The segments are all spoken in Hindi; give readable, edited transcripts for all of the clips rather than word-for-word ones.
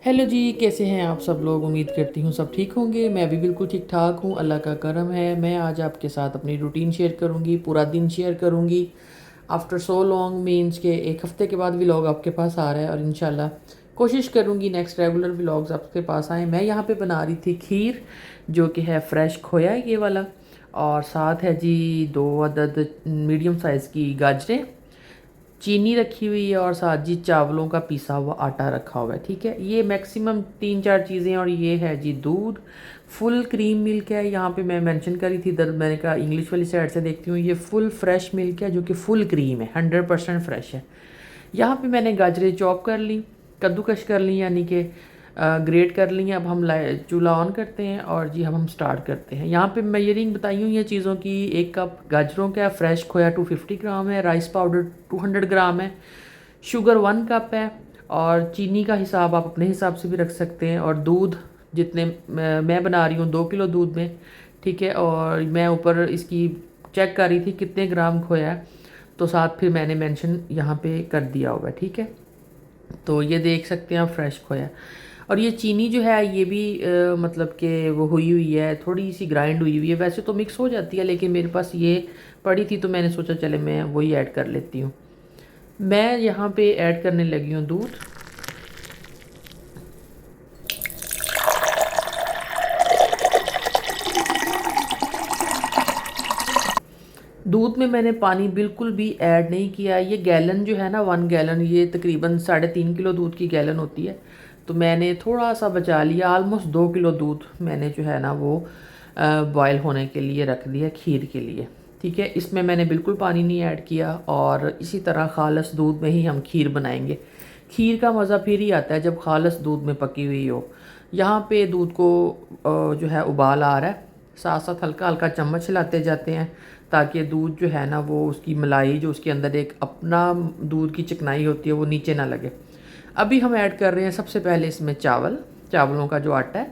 हेलो जी, कैसे हैं आप सब लोग। उम्मीद करती हूँ सब ठीक होंगे। मैं भी बिल्कुल ठीक ठाक हूँ, अल्लाह का करम है। मैं आज आपके साथ अपनी रूटीन शेयर करूँगी, पूरा दिन शेयर करूँगी। आफ्टर सो लॉन्ग मीन्स के एक हफ़्ते के बाद व्लॉग आपके पास आ रहा है और इंशाल्लाह कोशिश करूँगी नेक्स्ट रेगुलर व्लॉग्स आपके पास आएँ। मैं यहाँ पे बना रही थी खीर, जो कि है फ्रेश खोया ये वाला, और साथ है जी 2 अदद मीडियम साइज़ की गाजरें, चीनी रखी हुई है और साथ जी चावलों का पिसा हुआ आटा रखा हुआ है। ठीक है, ये मैक्सिमम 3-4 चीज़ें। और ये है जी दूध, फुल क्रीम मिल्क है। यहाँ पे मैं मेंशन करी थी, दर मैंने कहा इंग्लिश वाली साइड से देखती हूँ, ये फुल फ्रेश मिल्क है जो कि फुल क्रीम है, 100% फ्रेश है। यहाँ पे मैंने गाजरें चॉप कर ली, कद्दूकश कर ली, यानी कि ग्रेट कर ली हैं। अब हम चूल्हा ऑन करते हैं और जी हम स्टार्ट करते हैं। यहाँ पे मेजरिंग बताई हुई है चीज़ों की। 1 कप गाजरों का, फ्रेश खोया 250 ग्राम है, राइस पाउडर 200 ग्राम है, शुगर 1 कप है, और चीनी का हिसाब आप अपने हिसाब से भी रख सकते हैं। और दूध जितने मैं बना रही हूँ 2 किलो दूध में, ठीक है। और मैं ऊपर इसकी चेक कर रही थी कितने ग्राम खोया है, तो साथ फिर मैंने मेंशन यहाँ पे कर दिया होगा, ठीक है। तो ये देख सकते हैं आप, फ्रेश खोया। और ये चीनी जो है ये भी मतलब कि वो हुई हुई है, थोड़ी सी ग्राइंड हुई हुई है। वैसे तो मिक्स हो जाती है, लेकिन मेरे पास ये पड़ी थी तो मैंने सोचा चले मैं वही ऐड कर लेती हूँ। मैं यहाँ पे ऐड करने लगी हूँ दूध। दूध में मैंने पानी बिल्कुल भी ऐड नहीं किया। ये गैलन जो है ना, 1 गैलन, ये तकरीबन 3.5 किलो दूध की गैलन होती है। तो मैंने थोड़ा सा बचा लिया, ऑलमोस्ट 2 किलो दूध मैंने जो है ना वो बॉयल होने के लिए रख दिया खीर के लिए, ठीक है। इसमें मैंने बिल्कुल पानी नहीं ऐड किया, और इसी तरह खालस दूध में ही हम खीर बनाएंगे। खीर का मज़ा फिर ही आता है जब खालस दूध में पकी हुई हो। यहाँ पे दूध को जो है उबाल आ रहा है, साथ साथ हल्का हल्का चम्मच हिलाते जाते हैं ताकि दूध जो है ना वो उसकी मलाई, जो उसके अंदर एक अपना दूध की चिकनाई होती है, वो नीचे ना लगे। अभी हम ऐड कर रहे हैं सबसे पहले इसमें चावलों का जो आटा है,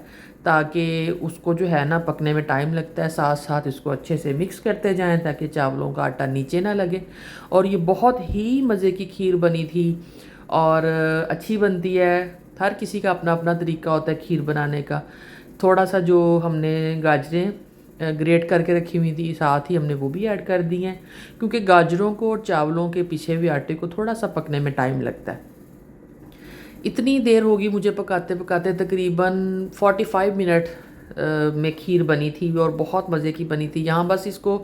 ताकि उसको जो है ना पकने में टाइम लगता है। साथ साथ इसको अच्छे से मिक्स करते जाएं ताकि चावलों का आटा नीचे ना लगे। और ये बहुत ही मज़े की खीर बनी थी, और अच्छी बनती है। हर किसी का अपना अपना तरीका होता है खीर बनाने का। थोड़ा सा जो हमने गाजरें ग्रेट करके रखी हुई थी, साथ ही हमने वो भी ऐड कर दी हैं, क्योंकि गाजरों को और चावलों के पीछे हुए आटे को थोड़ा सा पकने में टाइम लगता है। इतनी देर होगी मुझे पकाते पकाते, तकरीबन 45 मिनट में खीर बनी थी, और बहुत मज़े की बनी थी। यहाँ बस इसको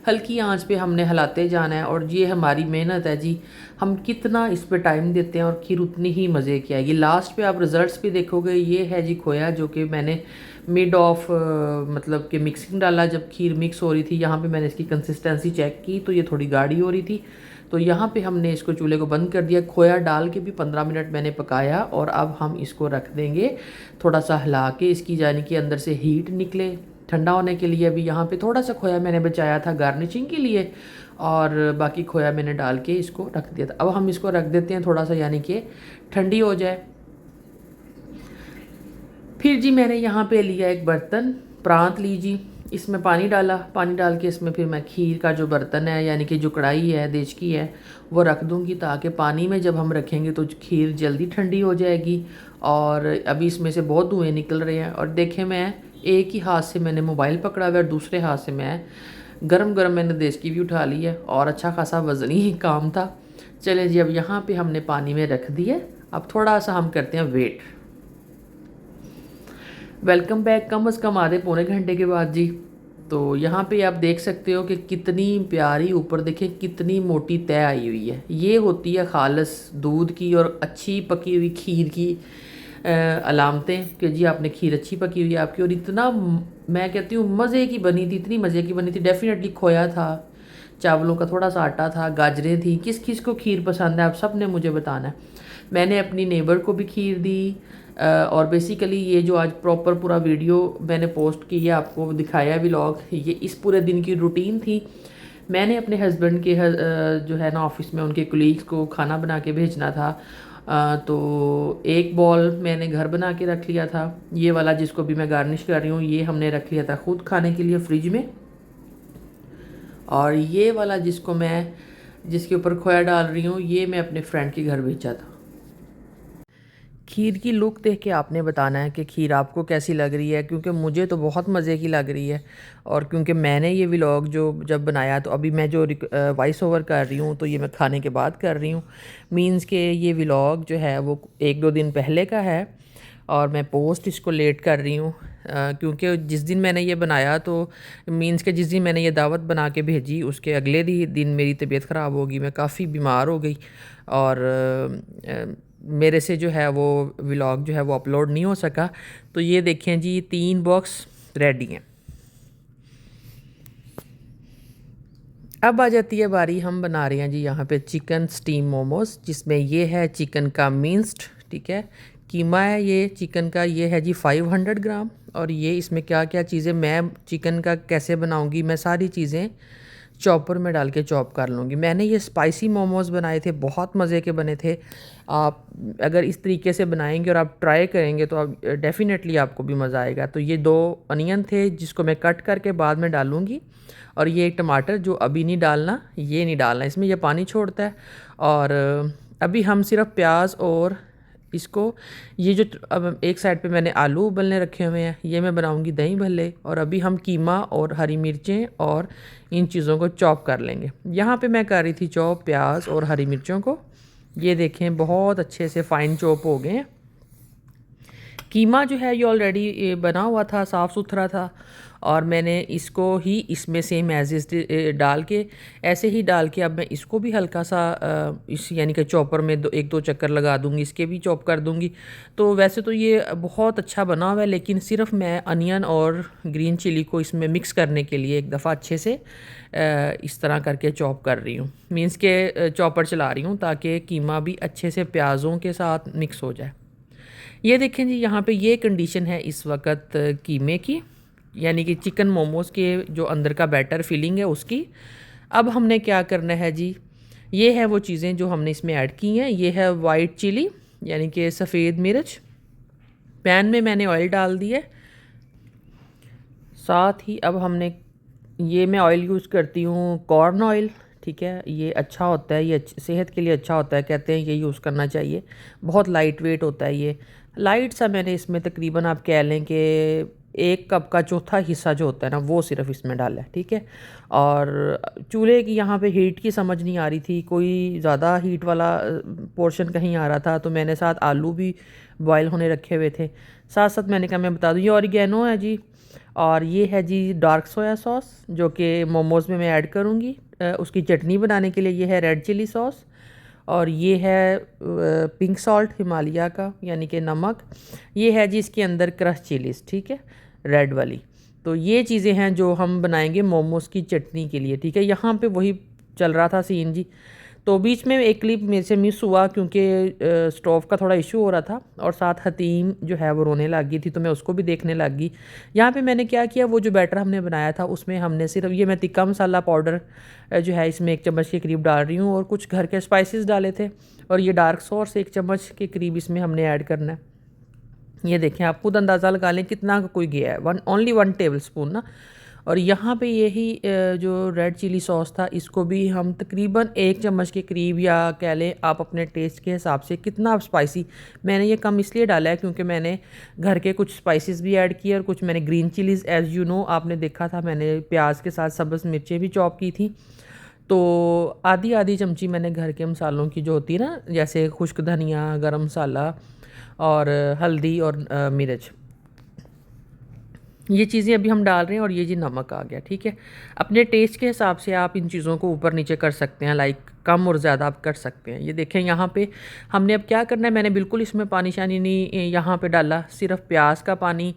हल्की आंच पे हमने हिलाते जाना है, और ये हमारी मेहनत है जी। हम कितना इस पे टाइम देते हैं और खीर उतनी ही मज़े की आएगी। लास्ट पे आप रिज़ल्ट्स भी देखोगे। ये है जी खोया, जो कि मैंने मिड ऑफ मतलब कि मिक्सिंग डाला, जब खीर मिक्स हो रही थी। यहाँ पे मैंने इसकी कंसिस्टेंसी चेक की तो ये थोड़ी गाढ़ी हो रही थी। तो यहाँ पे हमने इसको चूल्हे को बंद कर दिया। खोया डाल के भी 15 मिनट मैंने पकाया, और अब हम इसको रख देंगे थोड़ा सा हिला के, इसकी यानी कि अंदर से हीट निकले ठंडा होने के लिए। अभी यहाँ पे थोड़ा सा खोया मैंने बचाया था गार्निशिंग के लिए, और बाकी खोया मैंने डाल के इसको रख दिया था। अब हम इसको रख देते हैं थोड़ा सा, यानी कि ठंडी हो जाए। फिर जी मैंने यहाँ पे लिया एक बर्तन, प्रांत लीजिए, इसमें पानी डाला। पानी डाल के इसमें फिर मैं खीर का जो बर्तन है, यानी कि जो कढ़ाई है देश की है, वो रख दूँगी, ताकि पानी में जब हम रखेंगे तो खीर जल्दी ठंडी हो जाएगी। और अभी इसमें से बहुत धुएँ निकल रहे हैं, और देखें मैं एक ही हाथ से मैंने मोबाइल पकड़ा हुआ है और दूसरे हाथ से मैं गरम गरम मैंने देश की भी उठा ली है, और अच्छा खासा वज़नी ही काम था। चले जी, अब यहाँ पे हमने पानी में रख दिया। अब थोड़ा सा हम करते हैं वेट। वेलकम बैक, कम अज़ कम आधे पौने घंटे के बाद जी। तो यहाँ पे आप देख सकते हो कि कितनी प्यारी, ऊपर देखें कितनी मोटी तय आई हुई है। ये होती है खालस दूध की और अच्छी पकी हुई खीर की अलामतें, कि जी आपने खीर अच्छी पकी हुई है आपकी। और इतना मैं कहती हूँ मज़े की बनी थी, इतनी मज़े की बनी थी। डेफिनेटली खोया था, चावलों का थोड़ा सा आटा था, गाजरें थी। किस किस को खीर पसंद है आप सब ने मुझे बताना है। मैंने अपनी नेबर को भी खीर दी। और बेसिकली ये जो आज प्रॉपर पूरा वीडियो मैंने पोस्ट की है, आपको दिखाया व्लॉग, ये इस पूरे दिन की रूटीन थी। मैंने अपने हस्बैंड के जो है ना ऑफिस में उनके कुलीग्स को खाना बना के भेजना था। तो एक बॉल मैंने घर बना के रख लिया था, ये वाला जिसको भी मैं गार्निश कर रही हूँ, ये हमने रख लिया था खुद खाने के लिए फ्रिज में। और ये वाला जिसको मैं जिसके ऊपर खोया डाल रही हूँ, ये मैं अपने फ्रेंड के घर भेजा था। खीर की लुक देख के आपने बताना है कि खीर आपको कैसी लग रही है, क्योंकि मुझे तो बहुत मज़े की लग रही है। और क्योंकि मैंने ये व्लॉग जो जब बनाया, तो अभी मैं जो वॉइस ओवर कर रही हूँ तो ये मैं खाने के बाद कर रही हूँ। मींस के ये व्लॉग जो है वो 1-2 दिन पहले का है और मैं पोस्ट इसको लेट कर रही हूँ, क्योंकि जिस दिन मैंने ये बनाया तो मींस के जिस दिन मैंने ये दावत बना के भेजी उसके अगले दिन मेरी तबीयत ख़राब होगी, मैं काफ़ी बीमार हो गई और मेरे से जो है वो व्लॉग जो है वो अपलोड नहीं हो सका। तो ये देखें जी 3 बॉक्स रेडी हैं। अब आ जाती है बारी, हम बना रहे हैं जी यहाँ पे चिकन स्टीम मोमोज, जिसमें ये है चिकन का मिंस्ड, ठीक है, कीमा है ये चिकन का, ये है जी 500 ग्राम। और ये इसमें क्या क्या चीज़ें मैं चिकन का कैसे बनाऊंगी, मैं सारी चीज़ें चॉपर में डाल के चॉप कर लूँगी। मैंने ये स्पाइसी मोमोज बनाए थे, बहुत मज़े के बने थे। आप अगर इस तरीके से बनाएंगे और आप ट्राई करेंगे तो आप डेफ़िनेटली आपको भी मज़ा आएगा। तो ये 2 अनियन थे जिसको मैं कट करके बाद में डालूँगी, और ये टमाटर जो अभी नहीं डालना, ये नहीं डालना, इसमें ये पानी छोड़ता है। और अभी हम सिर्फ प्याज और इसको ये जो अब एक साइड पे मैंने आलू उबलने रखे हुए हैं, ये मैं बनाऊंगी दही भल्ले। और अभी हम कीमा और हरी मिर्चें और इन चीज़ों को चॉप कर लेंगे। यहाँ पे मैं कर रही थी चॉप प्याज और हरी मिर्चों को, ये देखें बहुत अच्छे से फ़ाइन चॉप हो गए हैं। कीमा जो है ये ऑलरेडी बना हुआ था, साफ़ सुथरा था, और मैंने इसको ही इसमें सेम एज इज डाल के ऐसे ही डाल के अब मैं इसको भी हल्का सा इस यानी कि चॉपर में 1-2 चक्कर लगा दूंगी, इसके भी चॉप कर दूंगी। तो वैसे तो ये बहुत अच्छा बना हुआ है, लेकिन सिर्फ मैं अनियन और ग्रीन चिली को इसमें मिक्स करने के लिए एक दफ़ा अच्छे से इस तरह करके चॉप कर रही हूँ, मीन्स के चॉपर चला रही हूँ ताकि कीमा भी अच्छे से प्याज़ों के साथ मिक्स हो जाए। ये देखें जी यहाँ पे ये कंडीशन है इस वक्त कीमे की, यानी कि चिकन मोमोज़ के जो अंदर का बैटर फिलिंग है उसकी। अब हमने क्या करना है जी, ये है वो चीज़ें जो हमने इसमें ऐड की हैं। ये है वाइट चिली यानी कि सफ़ेद मिर्च, पैन में मैंने ऑयल डाल दिया। साथ ही अब हमने ये मैं ऑयल यूज़ करती हूँ कॉर्न ऑयल, ठीक है, ये अच्छा होता है, ये सेहत के लिए अच्छा होता है, कहते हैं ये यूज़ करना चाहिए, बहुत लाइट वेट होता है। ये लाइट सा मैंने इसमें तकरीबन आप कह लें कि 1 कप का चौथा हिस्सा जो होता है ना वो सिर्फ इसमें डाला है, ठीक है। और चूल्हे की यहाँ पे हीट की समझ नहीं आ रही थी, कोई ज़्यादा हीट वाला पोर्शन कहीं आ रहा था, तो मैंने साथ आलू भी बॉयल होने रखे हुए थे। साथ साथ मैंने कहा मैं बता दूँ ये ऑरिगेनो है जी, और ये है जी डार्क सोया सॉस जो कि मोमोज़ में मैं ऐड करूँगी उसकी चटनी बनाने के लिए। ये है रेड चिली सॉस, और ये है पिंक सॉल्ट हिमालय का यानी कि नमक। ये है जी इसके अंदर क्रश चिलीज़, ठीक है, रेड वाली। तो ये चीज़ें हैं जो हम बनाएंगे मोमोज़ की चटनी के लिए, ठीक है। यहाँ पे वही चल रहा था सीन जी। तो बीच में एक क्लिप मेरे से मिस हुआ क्योंकि स्टोव का थोड़ा इशू हो रहा था, और साथ हतीम जो है वो रोने लग गई थी, तो मैं उसको भी देखने लग गई। यहाँ पे मैंने क्या किया, वो जो बैटर हमने बनाया था उसमें हमने सिर्फ ये मैं तिक्का मसाला पाउडर जो है इसमें 1 चम्मच के करीब डाल रही हूँ, और कुछ घर के स्पाइसेस डाले थे, और ये डार्क सॉस 1 चम्मच के करीब इसमें हमने ऐड करना है। ये देखें, आप खुद अंदाज़ा लगा लें कितना कोई गया है, ओनली 1 टेबल स्पून ना। और यहाँ पे यही जो रेड चिली सॉस था इसको भी हम तकरीबन 1 चम्मच के करीब, या कह लें आप अपने टेस्ट के हिसाब से कितना आप स्पाइसी, मैंने ये कम इसलिए डाला है क्योंकि मैंने घर के कुछ स्पाइसेस भी ऐड किए, और कुछ मैंने green chillies as you know आपने देखा था मैंने प्याज के साथ सब्ज़ मिर्चें भी चॉप की थी। तो आधी आधी चमची मैंने घर के मसालों की जो होती है ना, जैसे खुश्क धनिया, गरम मसाला और हल्दी और मिर्च, ये चीज़ें अभी हम डाल रहे हैं। और ये जी नमक आ गया, ठीक है। अपने टेस्ट के हिसाब से आप इन चीज़ों को ऊपर नीचे कर सकते हैं, लाइक कम और ज़्यादा आप कर सकते हैं। ये देखें यहाँ पे हमने अब क्या करना है, मैंने बिल्कुल इसमें पानी शानी नहीं यहाँ पे डाला, सिर्फ प्याज का पानी,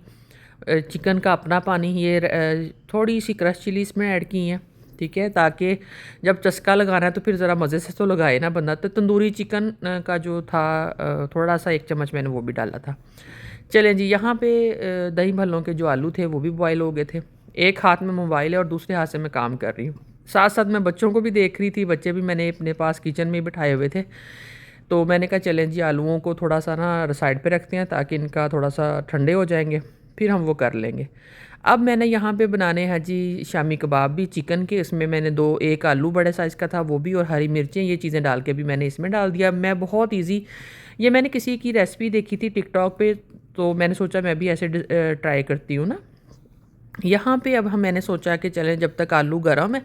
चिकन का अपना पानी, ये थोड़ी सी क्रश चिली इसमें ऐड की हैं, ठीक है, ताकि जब चस्का लगाना है तो फिर ज़रा मज़े से तो लगाए ना बंदा। तो तंदूरी चिकन का जो था थोड़ा सा 1 चम्मच मैंने वो भी डाला था। चलें जी, यहाँ पे दही भल्लों के जो आलू थे वो भी बॉयल हो गए थे। एक हाथ में मोबाइल है और दूसरे हाथ से मैं काम कर रही हूँ, साथ साथ मैं बच्चों को भी देख रही थी, बच्चे भी मैंने अपने पास किचन में बिठाए हुए थे। तो मैंने कहा चलें जी आलूओं को थोड़ा सा ना साइड पे रखते हैं ताकि इनका थोड़ा सा ठंडे हो जाएंगे, फिर हम वो कर लेंगे। अब मैंने यहाँ पे बनाने हैं जी शामी कबाब भी चिकन के। इसमें मैंने एक आलू बड़े साइज़ का था वो भी, और हरी मिर्चें, ये चीज़ें डाल के भी मैंने इसमें डाल दिया। मैं बहुत ईज़ी, ये मैंने किसी की रेसिपी देखी थी टिकटॉक पे, तो मैंने सोचा मैं भी ऐसे ट्राई करती हूँ ना। यहाँ पे अब मैंने सोचा कि चलें, जब तक आलू गर्म है,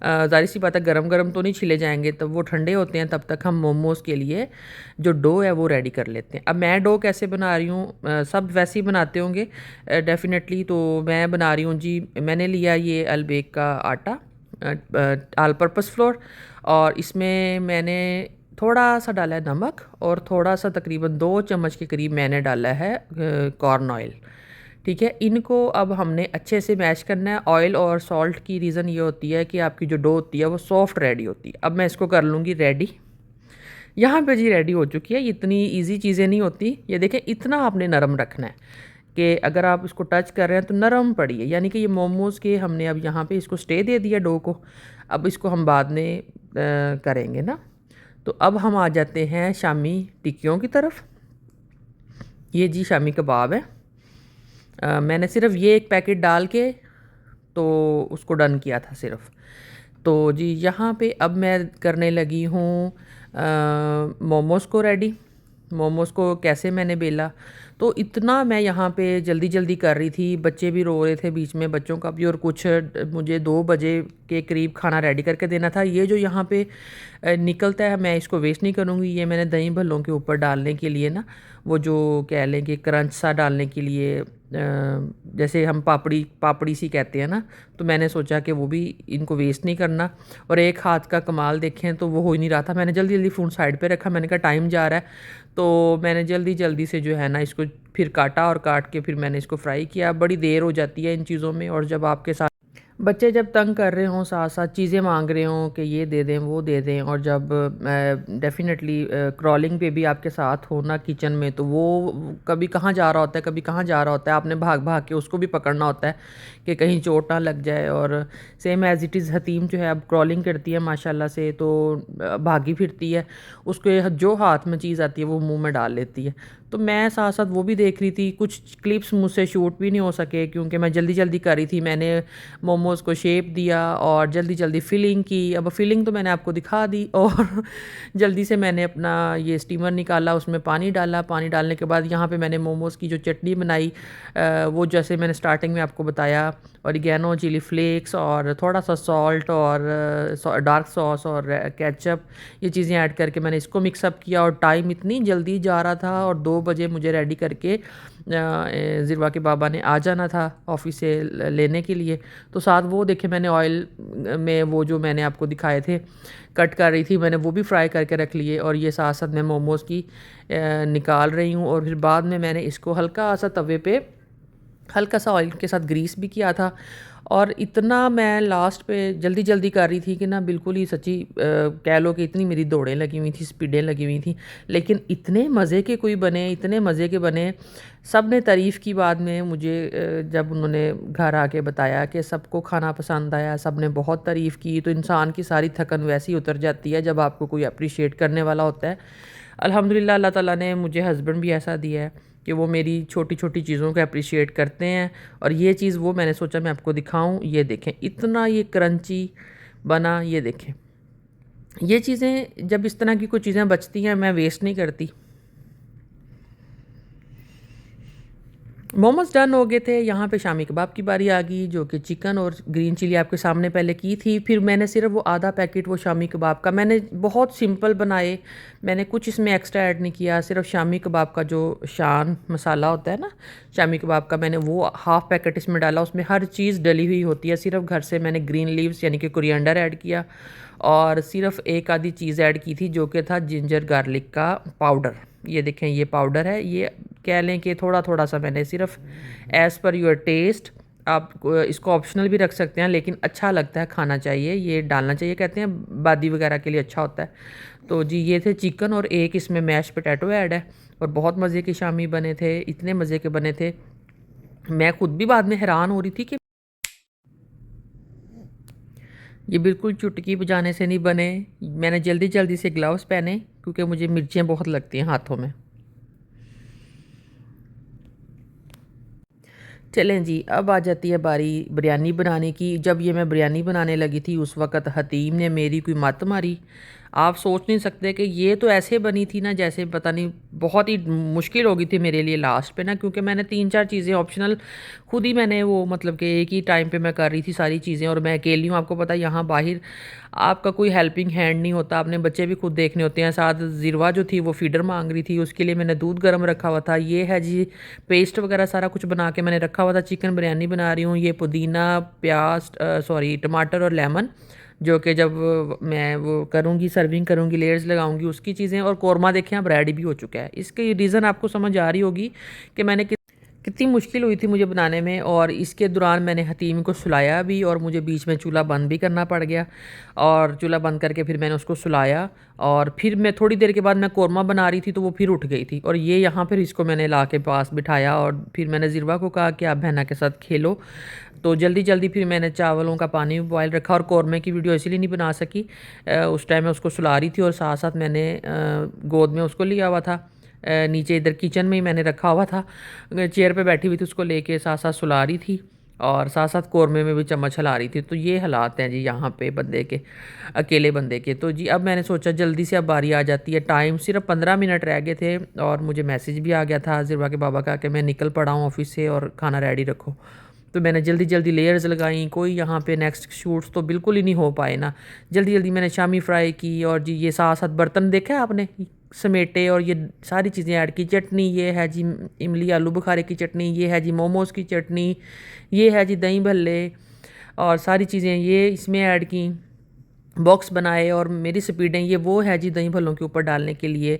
ज़ाहिर सी बात है गरम गरम तो नहीं छिले जाएंगे, तब वो ठंडे होते हैं, तब तक हम मोमोज़ के लिए जो डो है वो रेडी कर लेते हैं। अब मैं डो कैसे बना रही हूँ, सब वैसे ही बनाते होंगे डेफिनेटली, तो मैं बना रही हूँ जी। मैंने लिया ये अलबेक का आटा, ऑल पर्पस फ्लोर, और इसमें मैंने थोड़ा सा डाला है नमक, और थोड़ा सा तकरीबन 2 चम्मच के करीब मैंने डाला है कॉर्न ऑयल। ठीक है, इनको अब हमने अच्छे से मैश करना है। ऑयल और सॉल्ट की रीज़न ये होती है कि आपकी जो डो होती है वो सॉफ्ट रेडी होती है। अब मैं इसको कर लूँगी रेडी। यहाँ पे जी रेडी हो चुकी है। इतनी इजी चीज़ें नहीं होती, ये देखें, इतना आपने नरम रखना है कि अगर आप इसको टच कर रहे हैं तो नरम पड़ी है, यानी कि ये मोमोज़ के हमने अब यहाँ पे इसको स्टे दे दिया डो को। अब इसको हम बाद में करेंगे ना। तो अब हम आ जाते हैं शामी टिक्कियों की तरफ। ये जी शामी कबाब है। मैंने सिर्फ ये एक पैकेट डाल के तो उसको डन किया था सिर्फ। तो जी यहाँ पे अब मैं करने लगी हूँ मोमोज़ को रेडी। मोमोज़ को कैसे मैंने बेला, तो इतना मैं यहाँ पे जल्दी जल्दी कर रही थी, बच्चे भी रो रहे थे बीच में, बच्चों का भी, और कुछ मुझे 2 बजे के करीब खाना रेडी करके देना था। ये जो यहाँ पे निकलता है मैं इसको वेस्ट नहीं करूँगी। ये मैंने दही भल्लों के ऊपर डालने के लिए ना, वो जो कह लें कि क्रंच सा डालने के लिए, जैसे हम पापड़ी पापड़ी सी कहते हैं ना, तो मैंने सोचा कि वो भी इनको वेस्ट नहीं करना। और एक हाथ का कमाल देखें तो वो हो ही नहीं रहा था। मैंने जल्दी जल्दी फ़ोन साइड पे रखा, मैंने कहा टाइम जा रहा है, तो मैंने जल्दी जल्दी से जो है ना इसको फिर काटा, और काट के फिर मैंने इसको फ्राई किया। बड़ी देर हो जाती है इन चीज़ों में, और जब आपके साथ बच्चे जब तंग कर रहे हों, साथ साथ चीज़ें मांग रहे हों कि ये दे दें वो दे दें, और जब डेफ़िनेटली क्रॉलिंग पे भी आपके साथ हो ना किचन में, तो वो कभी कहाँ जा रहा होता है, कभी कहाँ जा रहा होता है, आपने भाग भाग के उसको भी पकड़ना होता है कि कहीं चोट ना लग जाए। और सेम एज़ इट इज़ हतीम जो है अब क्रॉलिंग करती है माशाल्लाह से, तो भागी फिरती है, उसके जो हाथ में चीज़ आती है वो मुंह में डाल लेती है। तो मैं साथ साथ वो भी देख रही थी। कुछ क्लिप्स मुझसे शूट भी नहीं हो सके क्योंकि मैं जल्दी जल्दी कर रही थी। मैंने मोमोज़ को शेप दिया और जल्दी जल्दी फिलिंग की। अब फिलिंग तो मैंने आपको दिखा दी, और जल्दी से मैंने अपना ये स्टीमर निकाला, उसमें पानी डाला। पानी डालने के बाद यहाँ पे मैंने मोमोज़ की जो चटनी बनाई, वो जैसे मैंने स्टार्टिंग में आपको बताया, ऑरिगेनो, चिली फ्लेक्स, और थोड़ा सा सॉल्ट, और डार्क सॉस, और केचप, ये चीज़ें ऐड करके मैंने इसको मिक्सअप किया। और टाइम इतनी जल्दी जा रहा था, और 2 बजे मुझे रेडी करके ज़िरवा के बाबा ने आ जाना था ऑफिस से लेने के लिए। तो साथ वो देखे मैंने ऑयल में वो जो मैंने आपको दिखाए थे कट कर रही थी, मैंने वो भी फ्राई करके रख लिए। और ये साथ साथ मैं मोमोज़ की निकाल रही हूँ। और फिर बाद में मैंने इसको हल्का सा तवे पे हल्का सा ऑयल के साथ ग्रीस भी किया था। और इतना मैं लास्ट पे जल्दी जल्दी कर रही थी कि ना बिल्कुल ही सच्ची कह लो कि इतनी मेरी दौड़ें लगी हुई थी, स्पीडें लगी हुई थी, लेकिन इतने मज़े के कोई बने, इतने मज़े के बने। सब ने तारीफ़ की बाद में मुझे, जब उन्होंने घर आके बताया कि सबको खाना पसंद आया, सब ने बहुत तारीफ़ की। तो इंसान की सारी थकन वैसे ही उतर जाती है जब आपको कोई अप्रिशिएट करने वाला होता है। अल्हम्दुलिल्लाह अल्लाह ताला ने मुझे हस्बैंड भी ऐसा दिया है कि वो मेरी छोटी छोटी चीज़ों को अप्रिशिएट करते हैं। और ये चीज़ वो मैंने सोचा मैं आपको दिखाऊं। ये देखें इतना ये क्रंची बना, ये देखें। ये चीज़ें जब इस तरह की कोई चीज़ें बचती हैं मैं वेस्ट नहीं करती। मोमोज़ डन हो गए थे। यहाँ पे शामी कबाब की बारी आ गई, जो कि चिकन और ग्रीन चिली आपके सामने पहले की थी। फिर मैंने सिर्फ वो आधा पैकेट वो शामी कबाब का, मैंने बहुत सिंपल बनाए, मैंने कुछ इसमें एक्स्ट्रा ऐड नहीं किया। सिर्फ शामी कबाब का जो शान मसाला होता है ना शामी कबाब का, मैंने वो हाफ़ पैकेट इसमें डाला। उसमें हर चीज़ डली हुई होती है। सिर्फ घर से मैंने ग्रीन लीव्स यानी कि कोरिएंडर ऐड किया, और सिर्फ एक आधी चीज़ ऐड की थी जो कि था जिंजर गार्लिक का पाउडर। ये देखें ये पाउडर है। ये कह लें कि थोड़ा थोड़ा सा मैंने सिर्फ एज़ पर योर टेस्ट, आप इसको ऑप्शनल भी रख सकते हैं, लेकिन अच्छा लगता है, खाना चाहिए, ये डालना चाहिए, कहते हैं बादी वगैरह के लिए अच्छा होता है। तो जी ये थे चिकन, और एक इसमें मैश पोटैटो ऐड है। और बहुत मज़े के शामी बने थे, इतने मज़े के बने थे, मैं खुद भी बाद में हैरान हो रही थी कि ये बिल्कुल चुटकी बजाने से नहीं बने। मैंने जल्दी जल्दी से ग्लव्स पहने क्योंकि मुझे मिर्चें बहुत लगती हैं हाथों में। चलें जी, अब आ जाती है बारी बिरयानी बनाने की। जब ये मैं बिरयानी बनाने लगी थी उस वक़्त हतीम ने मेरी कोई मत मारी। आप सोच नहीं सकते कि ये तो ऐसे बनी थी ना जैसे पता नहीं, बहुत ही मुश्किल हो गई थी मेरे लिए लास्ट पे ना, क्योंकि मैंने 3-4 चीज़ें ऑप्शनल खुद ही मैंने वो मतलब कि एक ही टाइम पे मैं कर रही थी सारी चीज़ें, और मैं अकेली हूँ। आपको पता है यहाँ बाहर आपका कोई हेल्पिंग हैंड नहीं होता, अपने बच्चे भी खुद देखने होते हैं। साथ ज़िरवा जो थी वो फीडर मांग रही थी, उसके लिए मैंने दूध गर्म रखा हुआ था। ये है जी पेस्ट वगैरह सारा कुछ बना के मैंने रखा हुआ था। चिकन बिरयानी बना रही हूँ। ये पुदीना, प्याज, सॉरी टमाटर और लेमन, जो कि जब मैं वो करूँगी सर्विंग करूँगी लेयर्स लगाऊंगी उसकी चीज़ें। और कौरमा देखें अब रेडी भी हो चुका है। इसकी रीज़न आपको समझ आ रही होगी कि मैंने कितनी मुश्किल हुई थी मुझे बनाने में। और इसके दौरान मैंने हतीम को सुलाया भी, और मुझे बीच में चूल्हा बंद भी करना पड़ गया। और चूल्हा बंद करके फिर मैंने उसको सुलाया, और फिर मैं थोड़ी देर के बाद मैं कौरमा बना रही थी तो वो फिर उठ गई थी। और ये यहाँ फिर इसको मैंने ला के पास बिठाया, और फिर मैंने ज़िरवा को कहा कि आप बहना के साथ खेलो। तो जल्दी जल्दी फिर मैंने चावलों का पानी भी बॉयल रखा। और कौरमे की वीडियो इसीलिए नहीं बना सकी, उस टाइम मैं उसको सुला रही थी और साथ साथ मैंने गोद में उसको लिया हुआ था। नीचे इधर किचन में ही मैंने रखा हुआ था, चेयर पे बैठी हुई थी, उसको लेके साथ साथ सुला रही थी और साथ साथ कौरमे में भी चम्मच हिला रही थी। तो ये हालात हैं जी यहाँ पे बंदे के, अकेले बंदे के। तो जी अब मैंने सोचा जल्दी से अब बारी आ जाती है। टाइम सिर्फ 15 मिनट रह गए थे और मुझे मैसेज भी आ गया था ज़िरवा के बाबा का कि मैं निकल पड़ा हूँ ऑफिस से और खाना रेडी रखो। तो मैंने जल्दी जल्दी लेयर्स लगाई। कोई यहाँ पे नेक्स्ट शूट्स तो बिल्कुल ही नहीं हो पाए ना। जल्दी जल्दी मैंने शामी फ्राई की, और जी ये साथ साथ बर्तन देखा आपने समेटे, और ये सारी चीज़ें ऐड की। चटनी ये है जी इमली आलू बुखारे की चटनी, ये है जी मोमोज़ की चटनी, ये है जी दही भल्ले, और सारी चीज़ें ये इसमें ऐड की। बॉक्स बनाए, और मेरी स्पीडें ये वो है जी दही भल्लों के ऊपर डालने के लिए।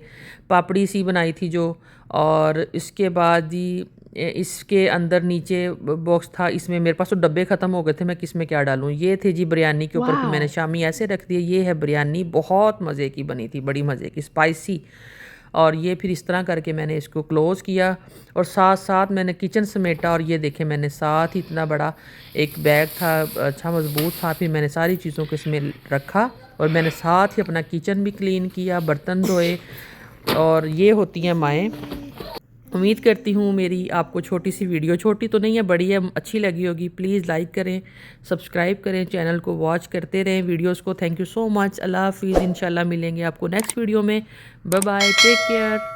पापड़ी सी बनाई थी जो, और इसके बाद जी इसके अंदर नीचे बॉक्स था, इसमें मेरे पास तो डब्बे ख़त्म हो गए थे, मैं किस में क्या डालूँ। ये थे जी बिरयानी के ऊपर, फिर मैंने शामी ऐसे रख दिए। ये है बिरयानी, बहुत मज़े की बनी थी, बड़ी मज़े की, स्पाइसी। और ये फिर इस तरह करके मैंने इसको क्लोज़ किया, और साथ साथ मैंने किचन समेटा। और ये देखें मैंने साथ ही इतना बड़ा एक बैग था, अच्छा मज़बूत था। फिर मैंने सारी चीज़ों को इसमें रखा, और मैंने साथ ही अपना किचन भी क्लीन किया, बर्तन धोए। और ये होती हैं माएँ। उम्मीद करती हूँ मेरी आपको छोटी सी वीडियो, छोटी तो नहीं है बड़ी है, अच्छी लगी होगी। प्लीज़ लाइक करें, सब्सक्राइब करें, चैनल को वॉच करते रहें वीडियोस को। Thank you so much. अल्लाह हाफिज़। इंशाल्लाह मिलेंगे आपको नेक्स्ट वीडियो में। Bye bye, take care.